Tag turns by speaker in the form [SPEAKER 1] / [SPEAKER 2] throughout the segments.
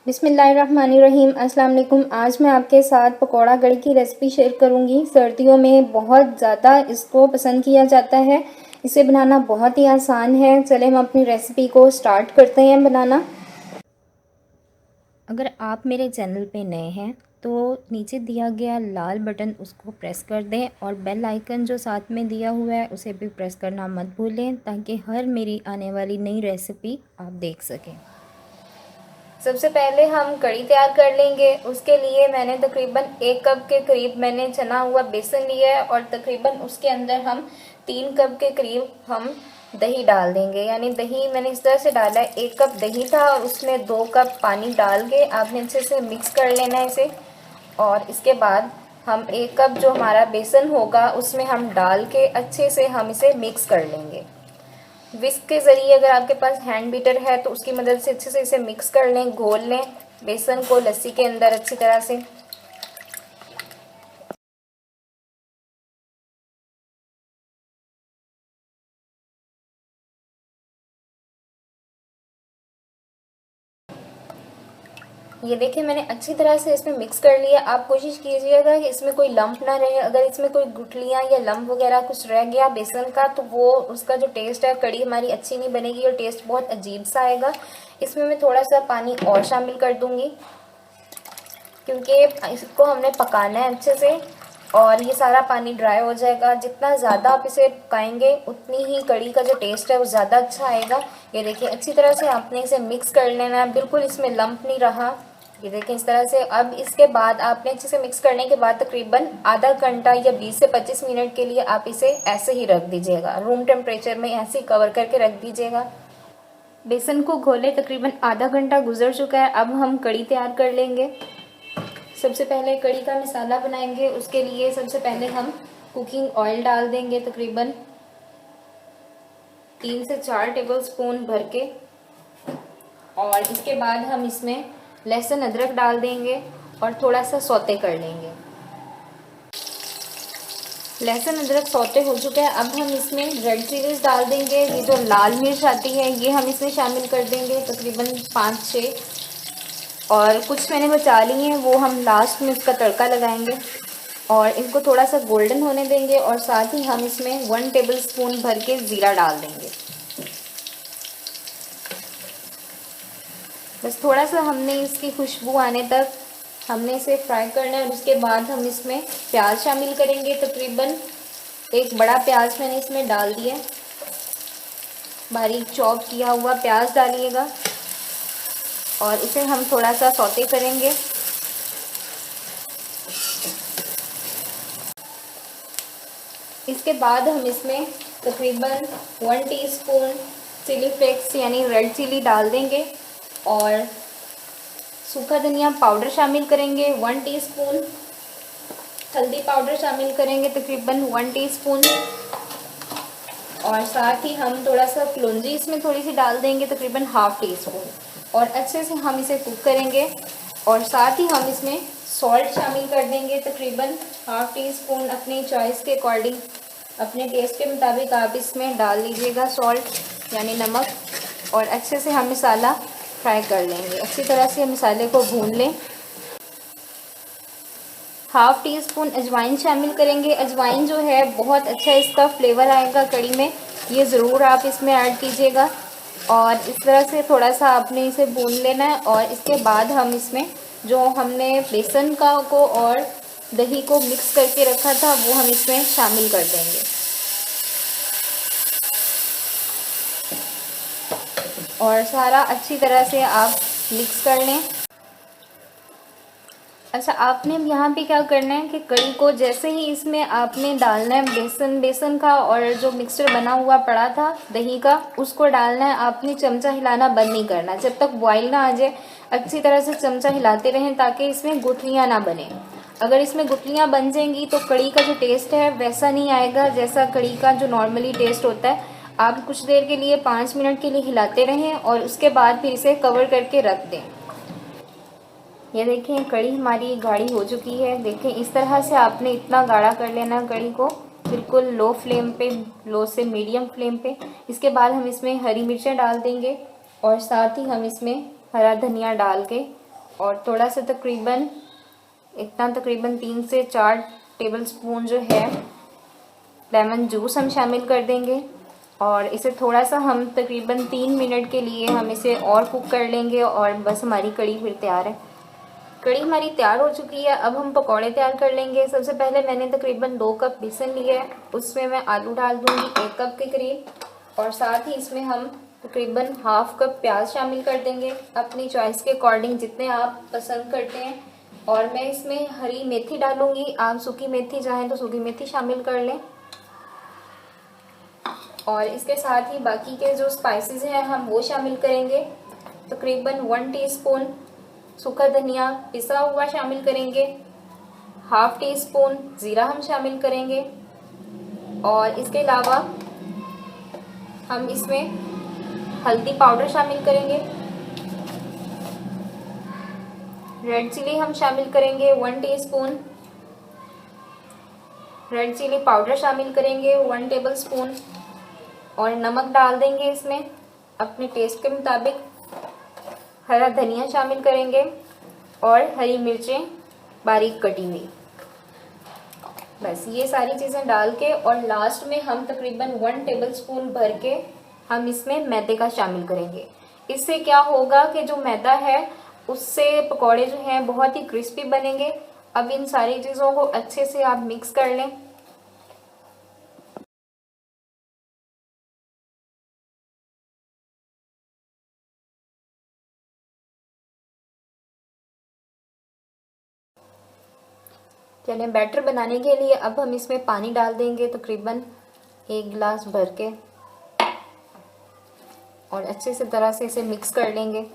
[SPEAKER 1] बिस्मिल्लाहिर्रहमानिर्रहीम। अस्सलाम वालेकुम। आज मैं आपके साथ पकौड़ा कड़ी की रेसिपी शेयर करूंगी। सर्दियों में बहुत ज़्यादा इसको पसंद किया जाता है। इसे बनाना बहुत ही आसान है। चले हम अपनी रेसिपी को स्टार्ट करते हैं बनाना। अगर आप मेरे चैनल पे नए हैं तो नीचे दिया गया लाल बटन उसको प्रेस कर दें और बेल आइकन जो साथ में दिया हुआ है उसे भी प्रेस करना मत भूलें, ताकि हर मेरी आने वाली नई रेसिपी आप देख सकें। सबसे पहले हम कड़ी तैयार कर लेंगे। उसके लिए मैंने तकरीबन 1 कप के करीब मैंने चना हुआ बेसन लिया है और तकरीबन उसके अंदर हम 3 कप के करीब हम दही डाल देंगे। यानी दही मैंने इस तरह से डाला है, 1 कप दही था और उसमें 2 कप पानी डाल के आपने अच्छे से मिक्स कर लेना है इसे। और इसके बाद हम 1 कप जो हमारा बेसन होगा उसमें हम डाल के अच्छे से हम इसे मिक्स कर लेंगे। विस्क के ज़रिए, अगर आपके पास हैंड बीटर है तो उसकी मदद से अच्छे से इसे मिक्स कर लें, घोल लें बेसन को लस्सी के अंदर अच्छी तरह से। ये देखिए मैंने अच्छी तरह से इसमें मिक्स कर लिया। आप कोशिश कीजिएगा कि इसमें कोई लंप ना रहे। अगर इसमें कोई गुठलियाँ या लंप वगैरह कुछ रह गया बेसन का तो वो उसका जो टेस्ट है कड़ी हमारी अच्छी नहीं बनेगी और टेस्ट बहुत अजीब सा आएगा। इसमें मैं थोड़ा सा पानी और शामिल कर दूँगी क्योंकि इसको हमने पकाना है अच्छे से और ये सारा पानी ड्राई हो जाएगा। जितना ज़्यादा आप इसे पकाएंगे उतनी ही कड़ी का जो टेस्ट है वो ज़्यादा अच्छा आएगा। ये देखिए अच्छी तरह से आपने इसे मिक्स कर लेना है, बिल्कुल इसमें लंप नहीं रहा। ये देखिए इस तरह से। अब इसके बाद आपने अच्छे से मिक्स करने के बाद तकरीबन आधा घंटा या 20 से 25 मिनट के लिए आप इसे ऐसे ही रख दीजिएगा, रूम टेम्परेचर में ऐसे ही कवर करके रख दीजिएगा। बेसन को घोले तकरीबन आधा घंटा गुजर चुका है। अब हम कड़ी तैयार कर लेंगे। सबसे पहले कड़ी का मसाला बनाएंगे। उसके लिए सबसे पहले हम कुकिंग ऑयल डाल देंगे तकरीबन 3 से 4 टेबलस्पून भर के। और इसके बाद हम इसमें लहसुन अदरक डाल देंगे और थोड़ा सा सौते कर लेंगे। लहसुन अदरक सौते हो चुका है। अब हम इसमें रेड चिलीज डाल देंगे। ये जो लाल मिर्च आती है ये हम इसमें शामिल कर देंगे तकरीबन 5-6, और कुछ मैंने बचा ली हैं वो हम लास्ट में इसका तड़का लगाएंगे और इनको थोड़ा सा गोल्डन होने देंगे। और साथ ही हम इसमें 1 टेबलस्पून भर के ज़ीरा डाल देंगे। बस थोड़ा सा हमने इसकी खुशबू आने तक हमने इसे फ्राई करना है। और उसके बाद हम इसमें प्याज शामिल करेंगे। तकरीबन 1 बड़ा प्याज मैंने इसमें डाल दिया, बारीक चॉप किया हुआ प्याज डालिएगा और इसे हम थोड़ा सा सौते करेंगे। इसके बाद हम इसमें तकरीबन 1 टीस्पून चिली फ्लेक्स यानी रेड चिली डाल देंगे और सूखा धनिया पाउडर शामिल करेंगे 1 टीस्पून, हल्दी पाउडर शामिल करेंगे तकरीबन 1 टीस्पून, और साथ ही हम थोड़ा सा कलौंजी इसमें थोड़ी सी डाल देंगे तकरीबन ½ टीस्पून। और अच्छे से हम इसे कुक करेंगे। और साथ ही हम इसमें सॉल्ट शामिल कर देंगे तकरीबन ½ टीस्पून, अपनी चॉइस के अकॉर्डिंग, अपने टेस्ट के मुताबिक आप इसमें डाल लीजिएगा सॉल्ट यानी नमक। और अच्छे से हम मसाला फ्राई कर लेंगे। अच्छी तरह से मसाले को भून लें। ½ टीस्पून अजवाइन शामिल करेंगे। अजवाइन जो है बहुत अच्छा इसका फ्लेवर आएगा कड़ी में, ये ज़रूर आप इसमें ऐड कीजिएगा। और इस तरह से थोड़ा सा आपने इसे भून लेना है। और इसके बाद हम इसमें जो हमने बेसन का को और दही को मिक्स करके रखा था वो हम इसमें शामिल कर देंगे और सारा अच्छी तरह से आप मिक्स कर लें। अच्छा, आपने यहाँ पे क्या करना है कि कड़ी को जैसे ही इसमें आपने डालना है बेसन का और जो मिक्सचर बना हुआ पड़ा था दही का उसको डालना है। आपने चमचा हिलाना बंद नहीं करना जब तक बॉईल ना आ जाए। अच्छी तरह से चमचा हिलाते रहें ताकि इसमें गुठलियाँ ना बने। अगर इसमें गुठलियाँ बन जाएंगी तो कड़ी का जो टेस्ट है वैसा नहीं आएगा जैसा कड़ी का जो नॉर्मली टेस्ट होता है। आप कुछ देर के लिए 5 मिनट के लिए हिलाते रहें और उसके बाद फिर इसे कवर करके रख दें। ये देखें कड़ी हमारी गाढ़ी हो चुकी है। देखें इस तरह से आपने इतना गाढ़ा कर लेना कड़ी को, बिल्कुल लो फ्लेम पे, लो से मीडियम फ्लेम पे। इसके बाद हम इसमें हरी मिर्चें डाल देंगे और साथ ही हम इसमें हरा धनिया डाल के और थोड़ा सा तकरीबन 3 से 4 टेबलस्पून जो है लेमन जूस हम शामिल कर देंगे। और इसे थोड़ा सा हम तकरीबन 3 मिनट के लिए हम इसे और कुक कर लेंगे और बस हमारी कड़ी फिर तैयार है। कड़ी हमारी तैयार हो चुकी है। अब हम पकौड़े तैयार कर लेंगे। सबसे पहले मैंने तकरीबन 2 कप बेसन लिया है, उसमें मैं आलू डाल दूंगी 1 कप के करीब, और साथ ही इसमें हम तकरीबन ½ कप प्याज शामिल कर देंगे, अपनी चॉइस के अकॉर्डिंग जितने आप पसंद करते हैं। और मैं इसमें हरी मेथी डालूंगी, आप सूखी मेथी चाहें तो सूखी मेथी शामिल कर लें। और इसके साथ ही बाकी के जो स्पाइसेस हैं हम वो शामिल करेंगे। तकरीबन 1 टीस्पून सूखा धनिया पिसा हुआ शामिल करेंगे, ½ टीस्पून ज़ीरा हम शामिल करेंगे, और इसके अलावा हम इसमें हल्दी पाउडर शामिल करेंगे। रेड चिली हम शामिल करेंगे 1 टीस्पून, रेड चिली पाउडर शामिल करेंगे 1 टेबलस्पून, और नमक डाल देंगे इसमें अपने टेस्ट के मुताबिक। हरा धनिया शामिल करेंगे और हरी मिर्चें बारीक कटी हुई। बस ये सारी चीज़ें डाल के, और लास्ट में हम तकरीबन 1 टेबलस्पून भर के हम इसमें मैदे का शामिल करेंगे। इससे क्या होगा कि जो मैदा है उससे पकौड़े जो हैं बहुत ही क्रिस्पी बनेंगे। अब इन सारी चीज़ों को अच्छे से आप मिक्स कर लें। चलें, बैटर बनाने के लिए अब हम इसमें पानी डाल देंगे तकरीबन 1 गिलास भर के, और अच्छे से तरह से इसे मिक्स कर लेंगे।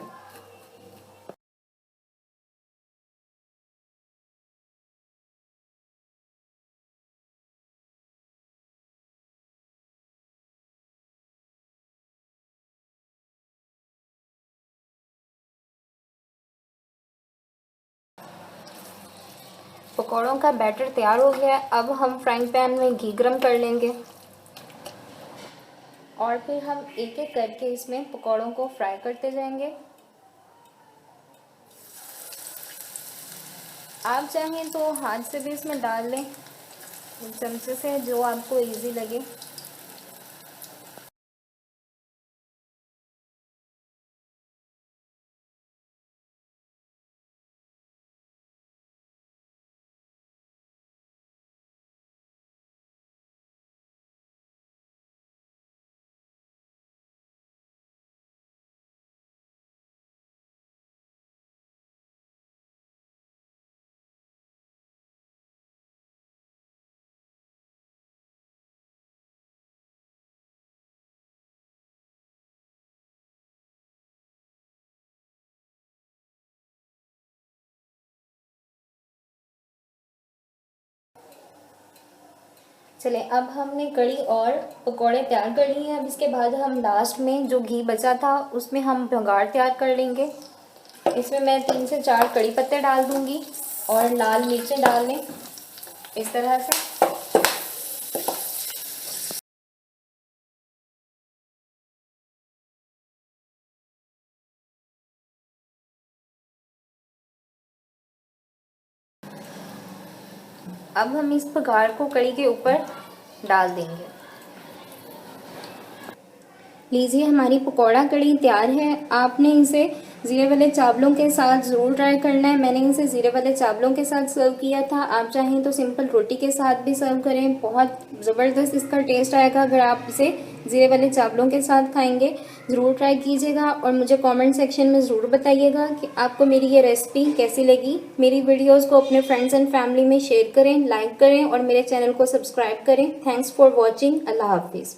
[SPEAKER 1] पकौड़ों का बैटर तैयार हो गया है। अब हम फ्राइंग पैन में घी गरम कर लेंगे और फिर हम एक एक करके इसमें पकौड़ों को फ्राई करते जाएंगे। आप चाहें तो हाथ से भी इसमें डाल लें, चमचे से, जो आपको इजी लगे। चलें, अब हमने कड़ी और पकौड़े तैयार कर लिए हैं। अब इसके बाद हम लास्ट में जो घी बचा था उसमें हम भंगार तैयार कर लेंगे। इसमें मैं 3 से 4 कड़ी पत्ते डाल दूंगी और लाल मिर्चें डाल लें इस तरह से। अब हम इस भंगार को कड़ी के ऊपर डाल देंगे। लीजिए, हमारी पकौड़ा कड़ी तैयार है। आपने इसे ज़ीरे वाले चावलों के साथ ज़रूर ट्राई करना है। मैंने इसे ज़ीरे वाले चावलों के साथ सर्व किया था। आप चाहें तो सिंपल रोटी के साथ भी सर्व करें, बहुत ज़बरदस्त इसका टेस्ट आएगा अगर आप इसे ज़ीरे वाले चावलों के साथ खाएंगे। ज़रूर ट्राई कीजिएगा और मुझे कमेंट सेक्शन में ज़रूर बताइएगा कि आपको मेरी ये रेसिपी कैसी लगी। मेरी वीडियोज़ को अपने फ्रेंड्स एंड फैमिली में शेयर करें, लाइक करें और मेरे चैनल को सब्सक्राइब करें। Thanks for watching. अल्लाह हाफिज़।